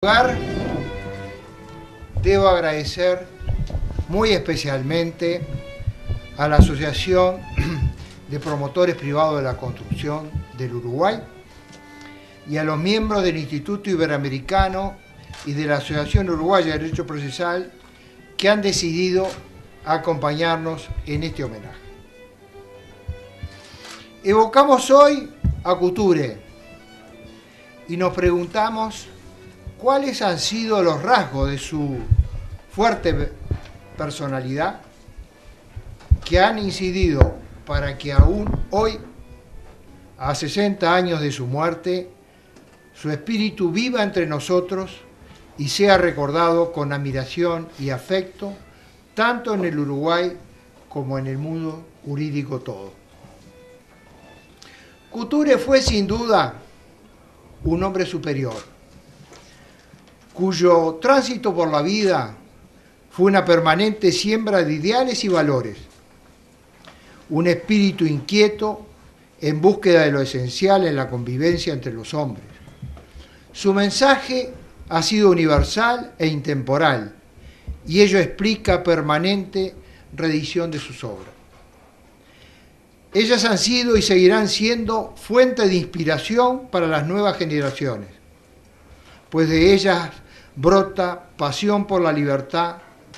Lugar, debo agradecer muy especialmente a la Asociación de Promotores Privados de la Construcción del Uruguay y a los miembros del Instituto Iberoamericano y de la Asociación Uruguaya de Derecho Procesal que han decidido acompañarnos en este homenaje. Evocamos hoy a Couture y nos preguntamos ¿cuáles han sido los rasgos de su fuerte personalidad que han incidido para que aún hoy, a 60 años de su muerte, su espíritu viva entre nosotros y sea recordado con admiración y afecto, tanto en el Uruguay como en el mundo jurídico todo? Couture fue sin duda un hombre superior, cuyo tránsito por la vida fue una permanente siembra de ideales y valores, un espíritu inquieto en búsqueda de lo esencial en la convivencia entre los hombres. Su mensaje ha sido universal e intemporal, y ello explica permanente reedición de sus obras. Ellas han sido y seguirán siendo fuente de inspiración para las nuevas generaciones, pues de ellas brota pasión por la libertad,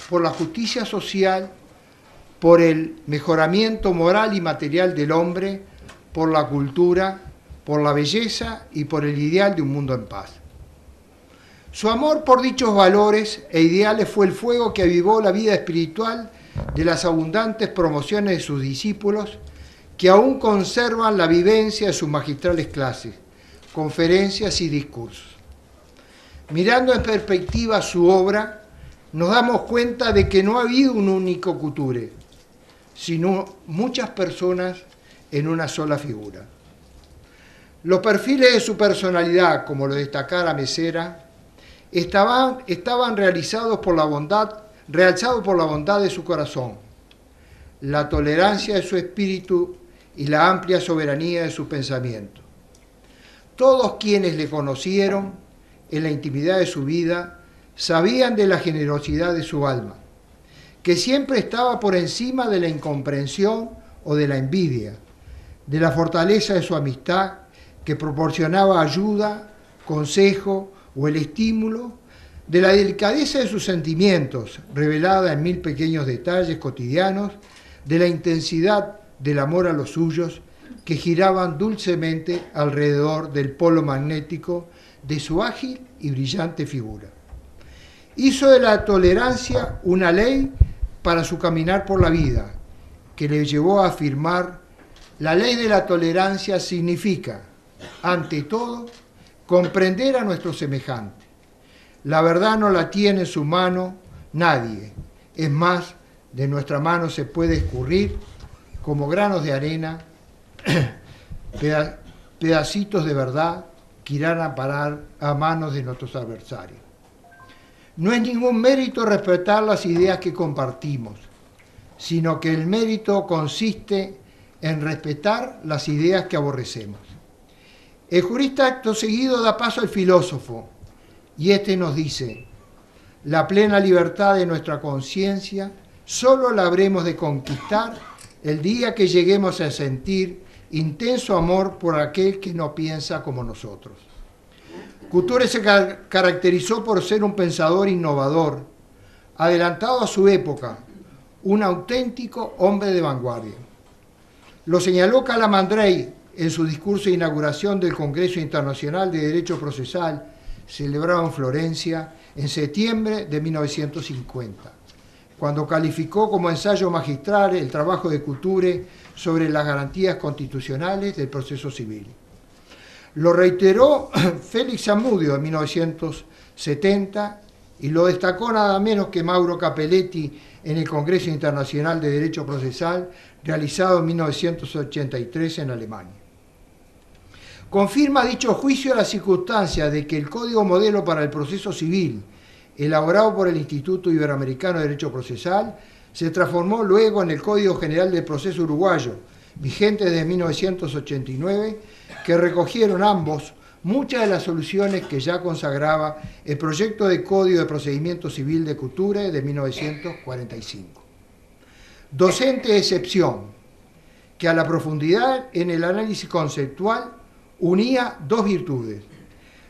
por la justicia social, por el mejoramiento moral y material del hombre, por la cultura, por la belleza y por el ideal de un mundo en paz. Su amor por dichos valores e ideales fue el fuego que avivó la vida espiritual de las abundantes promociones de sus discípulos, que aún conservan la vivencia de sus magistrales clases, conferencias y discursos. Mirando en perspectiva su obra, nos damos cuenta de que no ha habido un único Couture, sino muchas personas en una sola figura. Los perfiles de su personalidad, como lo destacara Mesera, estaban realzados por la bondad de su corazón, la tolerancia de su espíritu y la amplia soberanía de su pensamiento. Todos quienes le conocieron en la intimidad de su vida, sabían de la generosidad de su alma, que siempre estaba por encima de la incomprensión o de la envidia, de la fortaleza de su amistad, que proporcionaba ayuda, consejo o el estímulo, de la delicadeza de sus sentimientos, revelada en mil pequeños detalles cotidianos, de la intensidad del amor a los suyos, que giraban dulcemente alrededor del polo magnético de su ágil y brillante figura. Hizo de la tolerancia una ley para su caminar por la vida, que le llevó a afirmar: la ley de la tolerancia significa, ante todo, comprender a nuestro semejante. La verdad no la tiene en su mano nadie. Es más, de nuestra mano se puede escurrir, como granos de arena, pedacitos de verdad que irán a parar a manos de nuestros adversarios. No es ningún mérito respetar las ideas que compartimos, sino que el mérito consiste en respetar las ideas que aborrecemos. El jurista acto seguido da paso al filósofo, y este nos dice: la plena libertad de nuestra conciencia solo la habremos de conquistar el día que lleguemos a sentir intenso amor por aquel que no piensa como nosotros. Couture se caracterizó por ser un pensador innovador, adelantado a su época, un auténtico hombre de vanguardia. Lo señaló Calamandrei en su discurso de inauguración del Congreso Internacional de Derecho Procesal, celebrado en Florencia en septiembre de 1950, cuando calificó como ensayo magistral el trabajo de Couture sobre las garantías constitucionales del proceso civil. Lo reiteró Félix Zamudio en 1970 y lo destacó nada menos que Mauro Capelletti en el Congreso Internacional de Derecho Procesal realizado en 1983 en Alemania. Confirma dicho juicio la circunstancia de que el Código Modelo para el Proceso Civil, elaborado por el Instituto Iberoamericano de Derecho Procesal, se transformó luego en el Código General del Proceso Uruguayo, vigente desde 1989, que recogieron ambos muchas de las soluciones que ya consagraba el proyecto de Código de Procedimiento Civil de Couture de 1945. Docente de excepción, que a la profundidad en el análisis conceptual unía dos virtudes: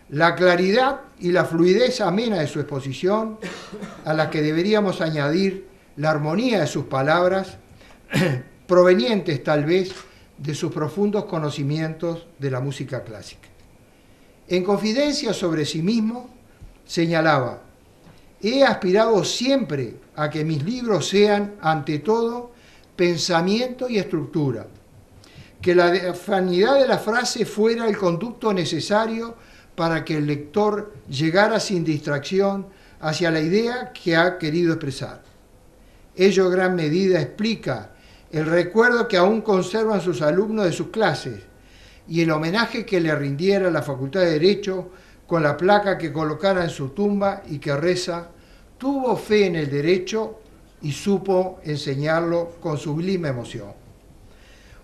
la claridad y la fluidez amena de su exposición, a la que deberíamos añadir la armonía de sus palabras, provenientes tal vez de sus profundos conocimientos de la música clásica. En confidencia sobre sí mismo, señalaba: he aspirado siempre a que mis libros sean, ante todo, pensamiento y estructura, que la diafanidad de la frase fuera el conducto necesario para que el lector llegara sin distracción hacia la idea que ha querido expresar. Ello en gran medida explica el recuerdo que aún conservan sus alumnos de sus clases y el homenaje que le rindiera la Facultad de Derecho con la placa que colocara en su tumba y que reza: tuvo fe en el derecho y supo enseñarlo con sublime emoción.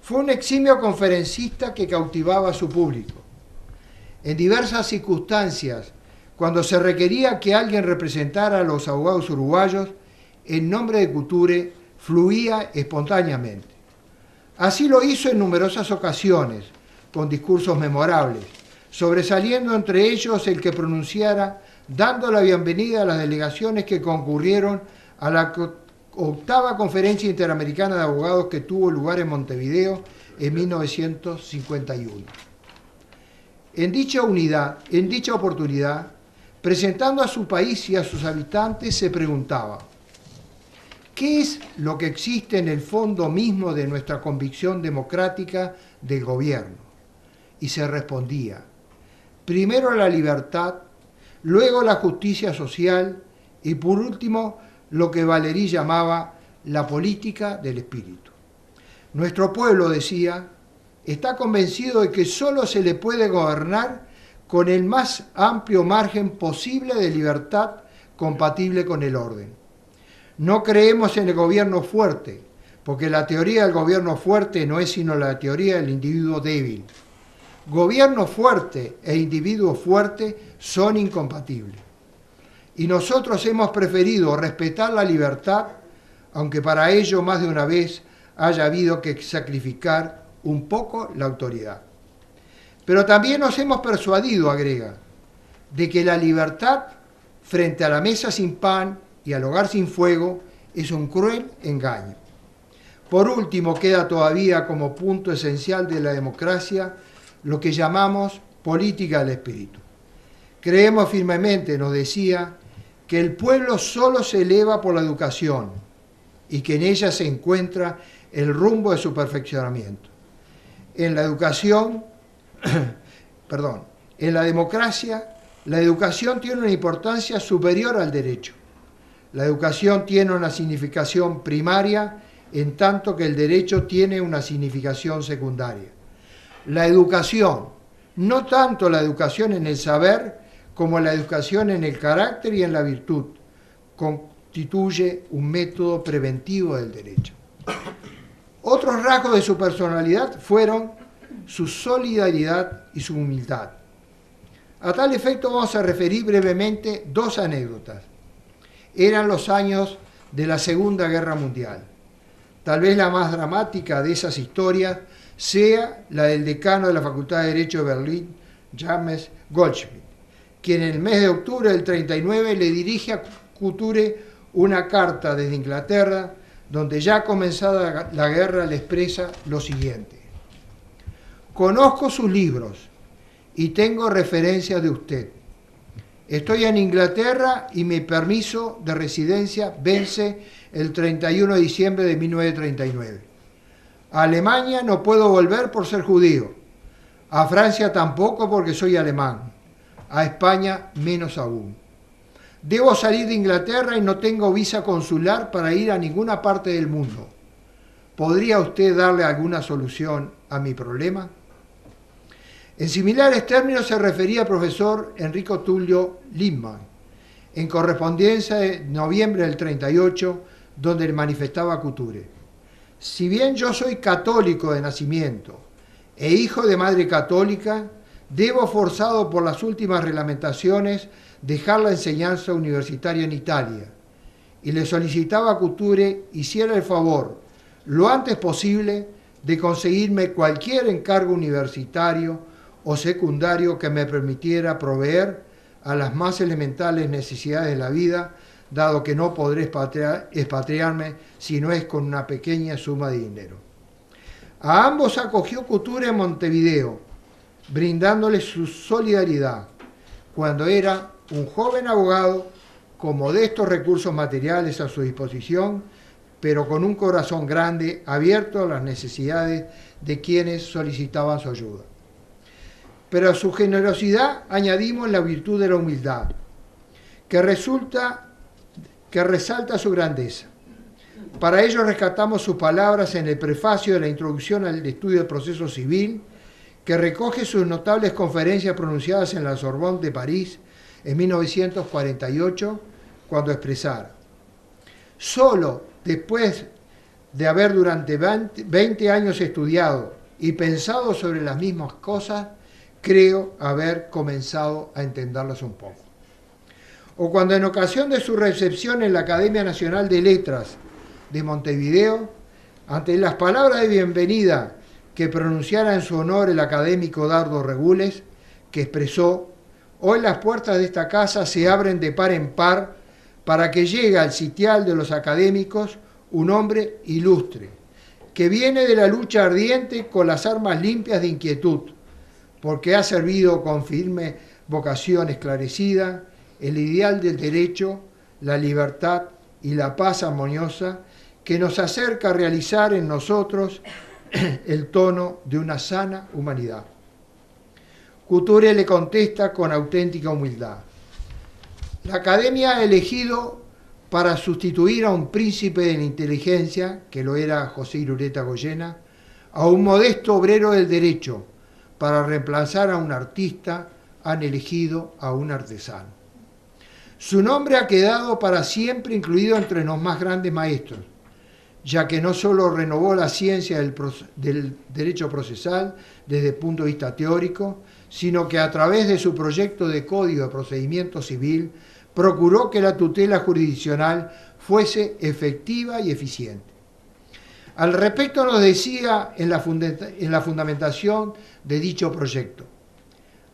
Fue un eximio conferencista que cautivaba a su público. En diversas circunstancias, cuando se requería que alguien representara a los abogados uruguayos, el nombre de Couture fluía espontáneamente. Así lo hizo en numerosas ocasiones, con discursos memorables, sobresaliendo entre ellos el que pronunciara dando la bienvenida a las delegaciones que concurrieron a la octava Conferencia Interamericana de Abogados que tuvo lugar en Montevideo en 1951. En dicha oportunidad, presentando a su país y a sus habitantes, se preguntaba: ¿qué es lo que existe en el fondo mismo de nuestra convicción democrática del gobierno? Y se respondía: primero la libertad, luego la justicia social y por último lo que Valéry llamaba la política del espíritu. Nuestro pueblo, decía, está convencido de que solo se le puede gobernar con el más amplio margen posible de libertad compatible con el orden. No creemos en el gobierno fuerte, porque la teoría del gobierno fuerte no es sino la teoría del individuo débil. Gobierno fuerte e individuo fuerte son incompatibles. Y nosotros hemos preferido respetar la libertad, aunque para ello más de una vez haya habido que sacrificar un poco la autoridad. Pero también nos hemos persuadido, agrega, de que la libertad frente a la mesa sin pan y al hogar sin fuego es un cruel engaño. Por último, queda todavía como punto esencial de la democracia lo que llamamos política del espíritu. Creemos firmemente, nos decía, que el pueblo solo se eleva por la educación y que en ella se encuentra el rumbo de su perfeccionamiento. En la educación, en la democracia, la educación tiene una importancia superior al derecho. La educación tiene una significación primaria, en tanto que el derecho tiene una significación secundaria. La educación, no tanto la educación en el saber, como la educación en el carácter y en la virtud, constituye un método preventivo del derecho. Otros rasgos de su personalidad fueron su solidaridad y su humildad. A tal efecto vamos a referir brevemente dos anécdotas. Eran los años de la Segunda Guerra Mundial. Tal vez la más dramática de esas historias sea la del decano de la Facultad de Derecho de Berlín, James Goldschmidt, quien en el mes de octubre del 39 le dirige a Couture una carta desde Inglaterra, donde ya comenzada la guerra le expresa lo siguiente: conozco sus libros y tengo referencias de usted. Estoy en Inglaterra y mi permiso de residencia vence el 31 de diciembre de 1939. A Alemania no puedo volver por ser judío. A Francia tampoco porque soy alemán. A España menos aún. Debo salir de Inglaterra y no tengo visa consular para ir a ninguna parte del mundo. ¿Podría usted darle alguna solución a mi problema? En similares términos se refería al profesor Enrico Tullio Lippmann, en correspondencia de noviembre del 38, donde le manifestaba a Couture: si bien yo soy católico de nacimiento e hijo de madre católica, debo, forzado por las últimas reglamentaciones, dejar la enseñanza universitaria en Italia, y le solicitaba a Couture hiciera el favor, lo antes posible, de conseguirme cualquier encargo universitario o secundario que me permitiera proveer a las más elementales necesidades de la vida, dado que no podré expatriarme si no es con una pequeña suma de dinero. A ambos acogió Couture en Montevideo, brindándoles su solidaridad, cuando era un joven abogado con modestos recursos materiales a su disposición, pero con un corazón grande, abierto a las necesidades de quienes solicitaban su ayuda. Pero a su generosidad añadimos la virtud de la humildad, que resalta su grandeza. Para ello rescatamos sus palabras en el prefacio de la introducción al estudio del proceso civil, que recoge sus notables conferencias pronunciadas en la Sorbonne de París en 1948, cuando expresara: solo después de haber durante 20 años estudiado y pensado sobre las mismas cosas, creo haber comenzado a entenderlas un poco. O cuando en ocasión de su recepción en la Academia Nacional de Letras de Montevideo, ante las palabras de bienvenida que pronunciara en su honor el académico Dardo Regules, que expresó: hoy las puertas de esta casa se abren de par en par para que llegue al sitial de los académicos un hombre ilustre, que viene de la lucha ardiente con las armas limpias de inquietud, porque ha servido con firme vocación esclarecida el ideal del derecho, la libertad y la paz armoniosa que nos acerca a realizar en nosotros el tono de una sana humanidad. Couture le contesta con auténtica humildad: la Academia ha elegido para sustituir a un príncipe de la inteligencia, que lo era José Irureta Goyena, a un modesto obrero del derecho. Para reemplazar a un artista han elegido a un artesano. Su nombre ha quedado para siempre incluido entre los más grandes maestros, ya que no solo renovó la ciencia del derecho procesal desde el punto de vista teórico, sino que a través de su proyecto de Código de Procedimiento Civil procuró que la tutela jurisdiccional fuese efectiva y eficiente. Al respecto nos decía en la fundamentación de dicho proyecto: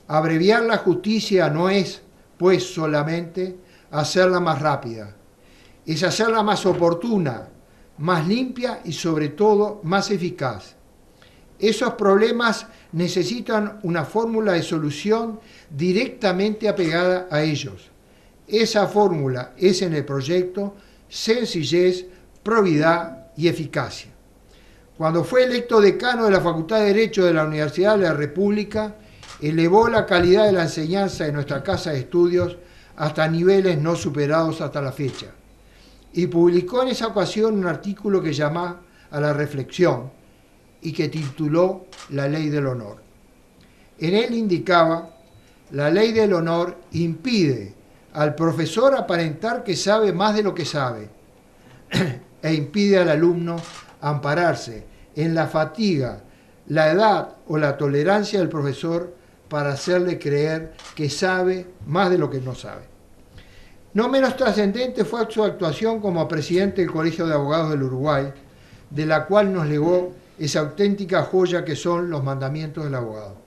abreviar la justicia no es, pues, solamente hacerla más rápida, es hacerla más oportuna, más limpia y sobre todo más eficaz. Esos problemas necesitan una fórmula de solución directamente apegada a ellos. Esa fórmula es en el proyecto sencillez, probidad y eficacia. Cuando fue electo decano de la Facultad de Derecho de la Universidad de la República, elevó la calidad de la enseñanza de nuestra casa de estudios hasta niveles no superados hasta la fecha, y publicó en esa ocasión un artículo que llama a la reflexión y que tituló La Ley del Honor. En él indicaba: la ley del honor impide al profesor aparentar que sabe más de lo que sabe e impide al alumno ampararse en la fatiga, la edad o la tolerancia del profesor para hacerle creer que sabe más de lo que no sabe. No menos trascendente fue su actuación como presidente del Colegio de Abogados del Uruguay, de la cual nos legó esa auténtica joya que son los mandamientos del abogado.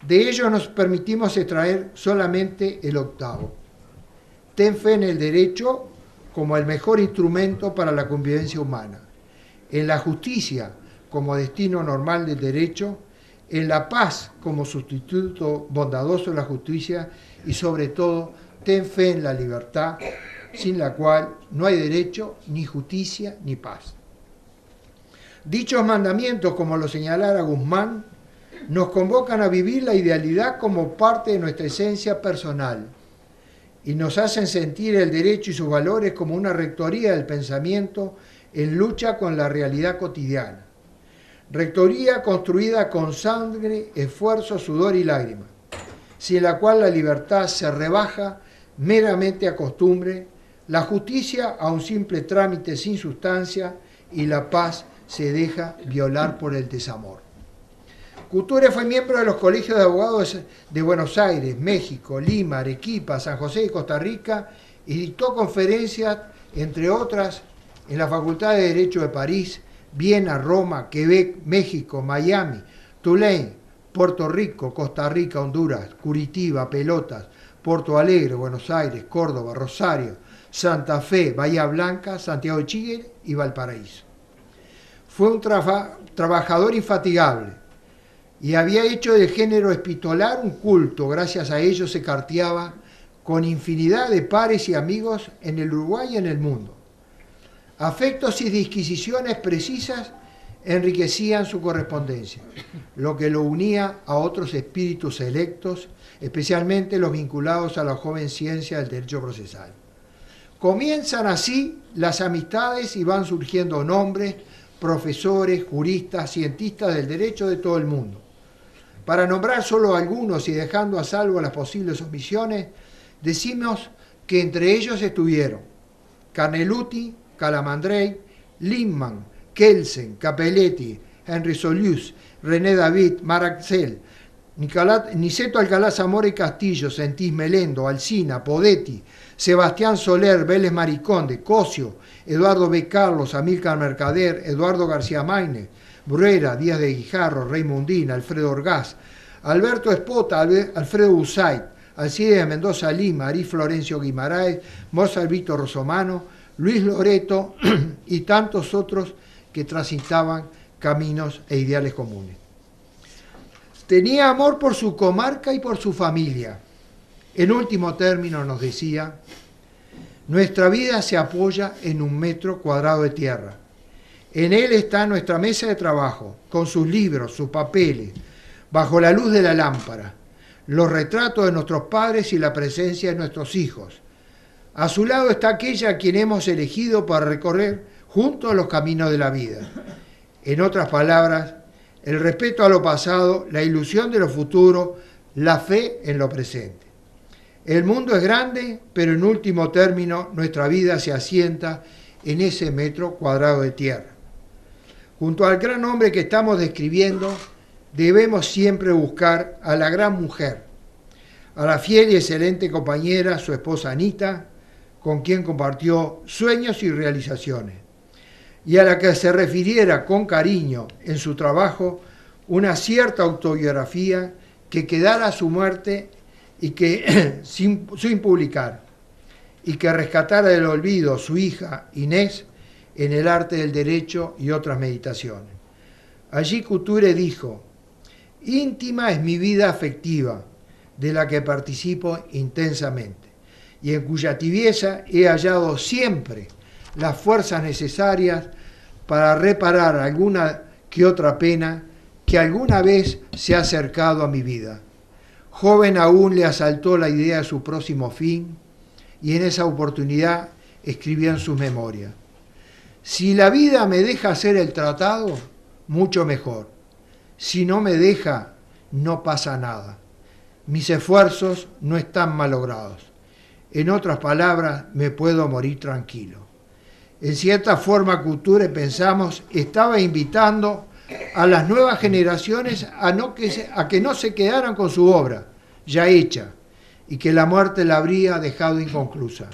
De ellos nos permitimos extraer solamente el octavo: ten fe en el derecho como el mejor instrumento para la convivencia humana, en la justicia como destino normal del derecho, en la paz como sustituto bondadoso de la justicia y, sobre todo, ten fe en la libertad, sin la cual no hay derecho, ni justicia, ni paz. Dichos mandamientos, como lo señalara Guzmán, nos convocan a vivir la idealidad como parte de nuestra esencia personal y nos hacen sentir el derecho y sus valores como una rectoría del pensamiento en lucha con la realidad cotidiana. Rectoría construida con sangre, esfuerzo, sudor y lágrimas, sin la cual la libertad se rebaja meramente a costumbre, la justicia a un simple trámite sin sustancia y la paz se deja violar por el desamor. Couture fue miembro de los colegios de abogados de Buenos Aires, México, Lima, Arequipa, San José de Costa Rica y dictó conferencias, entre otras, en la Facultad de Derecho de París, Viena, Roma, Quebec, México, Miami, Tulane, Puerto Rico, Costa Rica, Honduras, Curitiba, Pelotas, Porto Alegre, Buenos Aires, Córdoba, Rosario, Santa Fe, Bahía Blanca, Santiago de Chile y Valparaíso. Fue un trabajador infatigable y había hecho del género epistolar un culto. Gracias a ello se carteaba con infinidad de pares y amigos en el Uruguay y en el mundo. Afectos y disquisiciones precisas enriquecían su correspondencia, lo que lo unía a otros espíritus selectos, especialmente los vinculados a la joven ciencia del derecho procesal. Comienzan así las amistades y van surgiendo nombres, profesores, juristas, cientistas del derecho de todo el mundo. Para nombrar solo algunos y dejando a salvo las posibles omisiones, decimos que entre ellos estuvieron Carneluti, Calamandrei, Lindman, Kelsen, Capelletti, Henry Solius, René David, Maraxel, Niceto Alcalá Zamora y Castillo, Sentís Melendo, Alsina, Podetti, Sebastián Soler, Vélez Mariconde, Cosio, Eduardo B. Carlos, Amílcar Mercader, Eduardo García Maínez, Bruera, Díaz de Guijarro, Raymundín, Alfredo Orgaz, Alberto Espota, Alfredo Usait, Alcides de Mendoza Lima, Ari Florencio Guimaraes, Mozart Víctor Rosomano, Luis Loreto y tantos otros que transitaban caminos e ideales comunes. Tenía amor por su comarca y por su familia. En último término nos decía, nuestra vida se apoya en 1 metro cuadrado de tierra. En él está nuestra mesa de trabajo, con sus libros, sus papeles, bajo la luz de la lámpara, los retratos de nuestros padres y la presencia de nuestros hijos. A su lado está aquella a quien hemos elegido para recorrer juntos los caminos de la vida. En otras palabras, el respeto a lo pasado, la ilusión de lo futuro, la fe en lo presente. El mundo es grande, pero en último término nuestra vida se asienta en ese metro cuadrado de tierra. Junto al gran hombre que estamos describiendo, debemos siempre buscar a la gran mujer, a la fiel y excelente compañera, su esposa Anita, con quien compartió sueños y realizaciones, y a la que se refiriera con cariño en su trabajo una cierta autobiografía que quedara a su muerte y que sin publicar, y que rescatara del olvido su hija Inés en El arte del derecho y otras meditaciones. Allí Couture dijo, íntima es mi vida afectiva, de la que participo intensamente, y en cuya tibieza he hallado siempre las fuerzas necesarias para reparar alguna que otra pena que alguna vez se ha acercado a mi vida. Joven aún le asaltó la idea de su próximo fin, y en esa oportunidad escribió en sus memorias, si la vida me deja hacer el tratado, mucho mejor. Si no me deja, no pasa nada. Mis esfuerzos no están malogrados. En otras palabras, me puedo morir tranquilo. En cierta forma, Couture, pensamos, estaba invitando a las nuevas generaciones a que no se quedaran con su obra, ya hecha, y que la muerte la habría dejado inconclusa,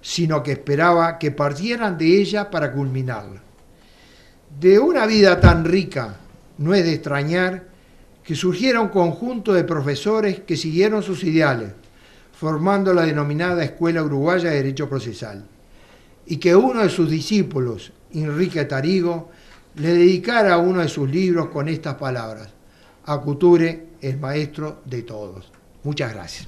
sino que esperaba que partieran de ella para culminarla. De una vida tan rica, no es de extrañar que surgiera un conjunto de profesores que siguieron sus ideales, formando la denominada Escuela Uruguaya de Derecho Procesal, y que uno de sus discípulos, Enrique Tarigo, le dedicara uno de sus libros con estas palabras, a Couture, el maestro de todos. Muchas gracias.